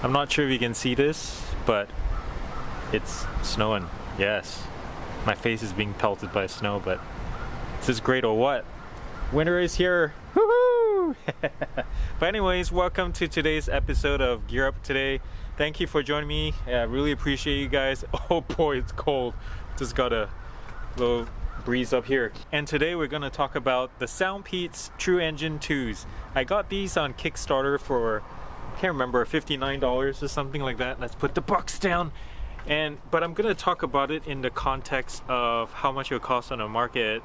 I'm not sure if you can see this, but it's snowing. Yes, my face is being pelted by snow, but is this great or what? Winter is here. Woohoo! But anyways, welcome to today's episode of Gear Up Today. Thank you for joining me. I really appreciate you guys. Oh boy, it's cold. Just got a little breeze up here. And today we're going to talk about the Soundpeats Truengine2s. I got these on Kickstarter for, I can't remember, $59 or something like that. Let's put the bucks down. But I'm going to talk about it in the context of how much it would cost on the market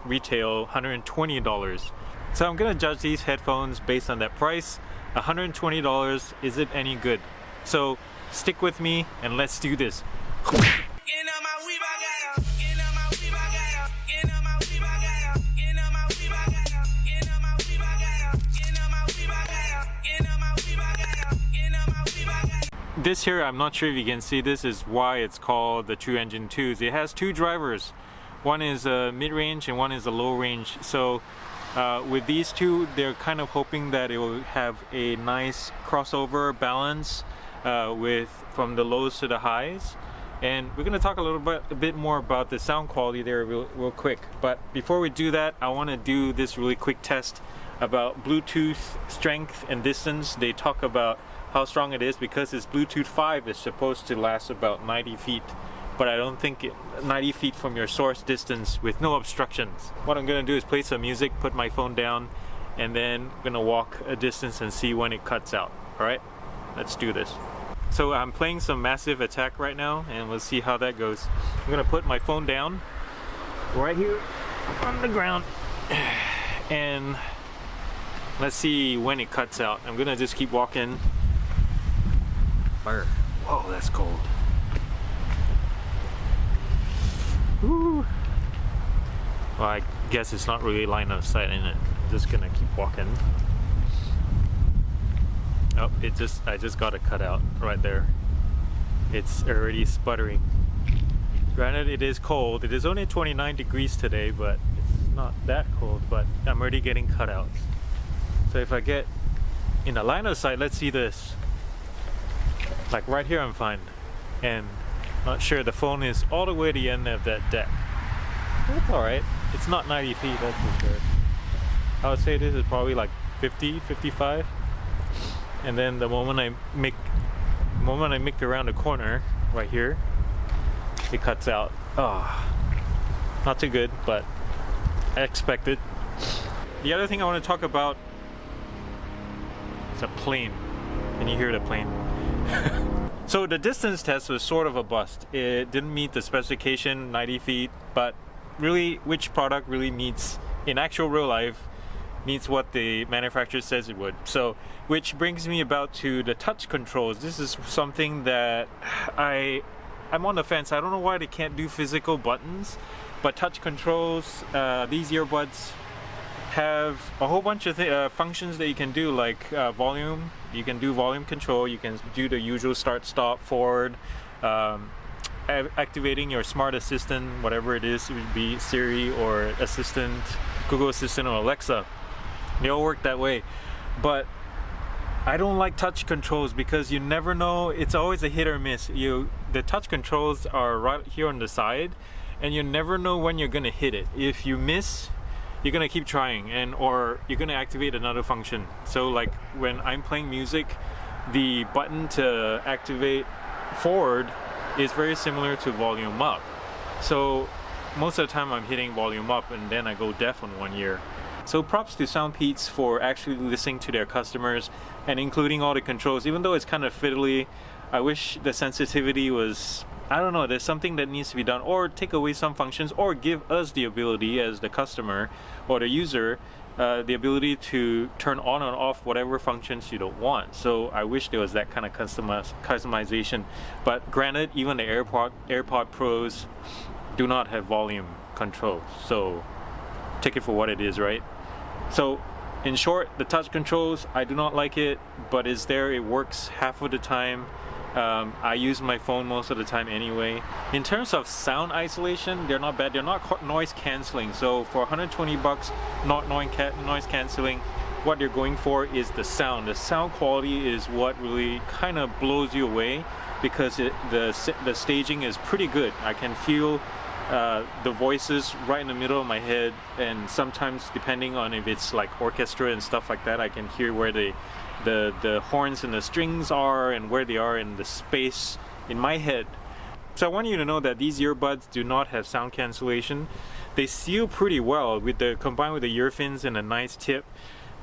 retail, $120. So I'm going to judge these headphones based on that price. $120, is it any good? So stick with me and let's do this. This here, I'm not sure if you can see, this is why it's called the Truengine2s. It has two drivers. One is a mid-range and one is a low-range. So with these two, they're kind of hoping that it will have a nice crossover balance from the lows to the highs. And we're going to talk a bit more about the sound quality there real quick. But before we do that, I want to do this really quick test about Bluetooth strength and distance. They talk about how strong it is because it's Bluetooth 5 is supposed to last about 90 feet. But I don't think 90 feet from your source distance with no obstructions. What I'm going to do is play some music, put my phone down, and then I'm going to walk a distance and see when it cuts out. Alright, let's do this. So I'm playing some Massive Attack right now, and we'll see how that goes. I'm going to put my phone down right here on the ground, and let's see when it cuts out. I'm going to just keep walking. Whoa, that's cold. Woo. Well, I guess it's not really line of sight in it. I'm just gonna keep walking. Oh, I just got it cut out right there. It's already sputtering. Granted, it is cold. It is only 29 degrees today, but it's not that cold, but I'm already getting cut out. So if I get in the line of sight, let's see this. Like right here, I'm fine. And not sure, the phone is all the way to the end of that deck. That's alright. It's not 90 feet, that's for sure. I would say this is probably like 50, 55. And then the moment I make around the corner, right here, it cuts out. Ah, not too good, but I expected. The other thing I want to talk about is a plane. Can you hear the plane? So the distance test was sort of a bust. It didn't meet the specification, 90 feet, but really which product really meets, in actual real life, meets what the manufacturer says it would. So, which brings me about to the touch controls. This is something that I'm on the fence. I don't know why they can't do physical buttons, but touch controls, these earbuds have a whole bunch of functions that you can do, like volume. You can do volume control, you can do the usual start, stop, forward, activating your smart assistant, whatever it is, it would be Siri or Assistant, Google Assistant or Alexa. They all work that way. But I don't like touch controls because you never know, it's always a hit or miss. The touch controls are right here on the side and you never know when you're gonna hit it. If you miss, you're gonna keep trying, or you're gonna activate another function. So like when I'm playing music, the button to activate forward is very similar to volume up. So most of the time I'm hitting volume up and then I go deaf on one ear. So props to Soundpeats for actually listening to their customers and including all the controls. Even though it's kind of fiddly, I wish the sensitivity was, I don't know, there's something that needs to be done, or take away some functions, or give us the ability as the customer or the user the ability to turn on and off whatever functions you don't want. So I wish there was that kind of customization. But granted, even the AirPod Pros do not have volume control, so take it for what it is, right? So in short, the touch controls, I do not like it, but it's there, it works half of the time. I use my phone most of the time anyway. In terms of sound isolation, they're not bad. They're not noise cancelling. So for 120 bucks, not noise cancelling, what you're going for is the sound. The sound quality is what really kind of blows you away, because the staging is pretty good. I can feel the voices right in the middle of my head, and sometimes depending on if it's like orchestra and stuff like that, I can hear where the horns and the strings are and where they are in the space in my head. So I want you to know that these earbuds do not have sound cancellation. They seal pretty well combined with the ear fins and a nice tip.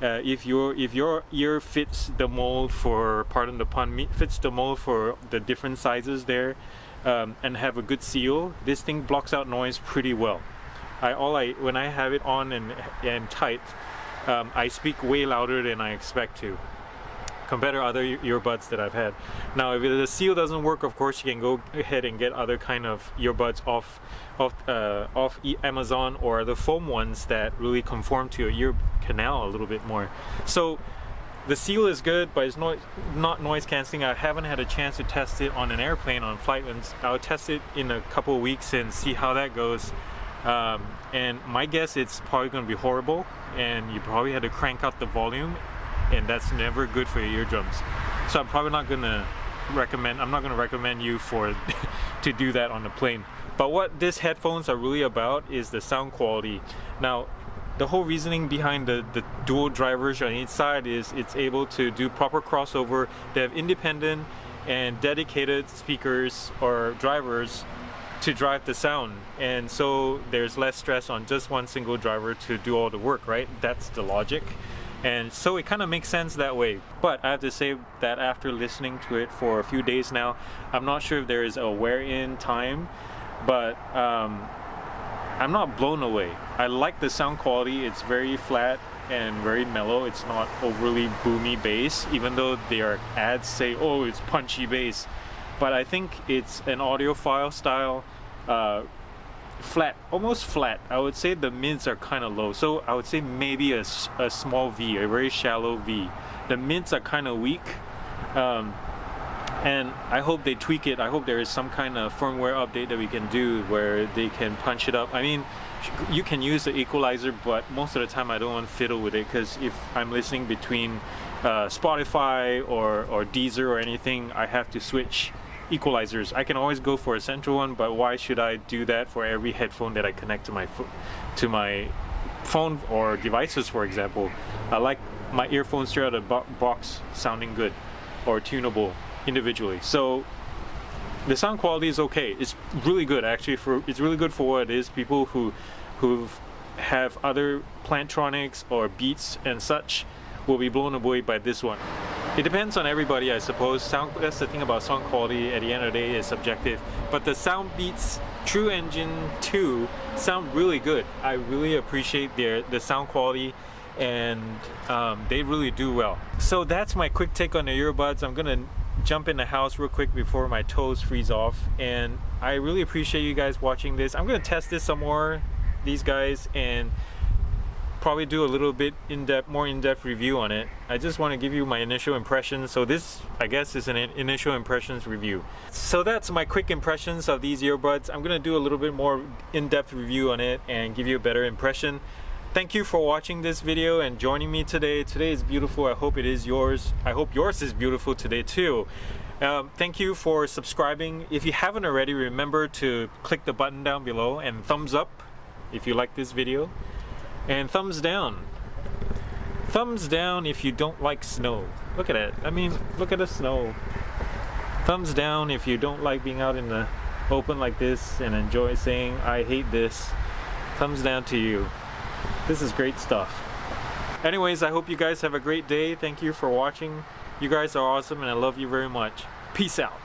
If your ear fits the mold for, pardon the pun, fits the mold for the different sizes there, and have a good seal, this thing blocks out noise pretty well. When I have it on and tight, I speak way louder than I expect to, compared to other earbuds that I've had. Now, if the seal doesn't work, of course, you can go ahead and get other kind of earbuds off Amazon, or the foam ones that really conform to your ear canal a little bit more. So the seal is good, but it's not noise cancelling. I haven't had a chance to test it on an airplane on flight. I'll test it in a couple of weeks and see how that goes. And my guess, it's probably going to be horrible, and you probably had to crank up the volume, and that's never good for your eardrums. So I'm probably not going to recommend you to do that on the plane. But what these headphones are really about is the sound quality. Now, the whole reasoning behind the dual drivers on each side is it's able to do proper crossover. They have independent and dedicated speakers or drivers to drive the sound, and so there's less stress on just one single driver to do all the work, right? That's the logic. And so it kind of makes sense that way. But I have to say that after listening to it for a few days now, I'm not sure if there is a wear-in time, but I'm not blown away. I like the sound quality. It's very flat and very mellow. It's not overly boomy bass, even though their ads say, oh, it's punchy bass. But I think it's an audiophile style, flat, almost flat. I would say the mids are kind of low. So I would say maybe a small V, a very shallow V. The mids are kind of weak. And I hope they tweak it. I hope there is some kind of firmware update that we can do where they can punch it up. I mean, you can use the equalizer, but most of the time I don't want to fiddle with it, because if I'm listening between Spotify or Deezer or anything, I have to switch equalizers. I can always go for a central one, but why should I do that for every headphone that I connect to my phone or devices, for example? I like my earphones straight out of the box sounding good or tunable individually. So the sound quality is okay. It's really good, actually. It's really good for what it is. People who have other Plantronics or Beats and such will be blown away by this one. It depends on everybody, I suppose. That's the thing about sound quality. At the end of the day, is subjective. But the Soundpeats Truengine2 sound really good. I really appreciate the sound quality, and they really do well. So that's my quick take on the earbuds. I'm gonna jump in the house real quick before my toes freeze off, and I really appreciate you guys watching this. I'm gonna test this some more, these guys, and probably do a little bit more in-depth review on it. I just want to give you my initial impressions. So this, I guess, is an initial impressions review. So that's my quick impressions of these earbuds. I'm gonna do a little bit more in-depth review on it and give you a better impression. Thank you for watching this video and joining me today. Today is beautiful. I hope it is yours. I hope yours is beautiful today too. Thank you for subscribing. If you haven't already, remember to click the button down below and thumbs up if you like this video. And thumbs down. Thumbs down if you don't like snow. Look at it. I mean, look at the snow. Thumbs down if you don't like being out in the open like this and enjoy saying, I hate this. Thumbs down to you. This is great stuff. Anyways, I hope you guys have a great day. Thank you for watching. You guys are awesome, and I love you very much. Peace out.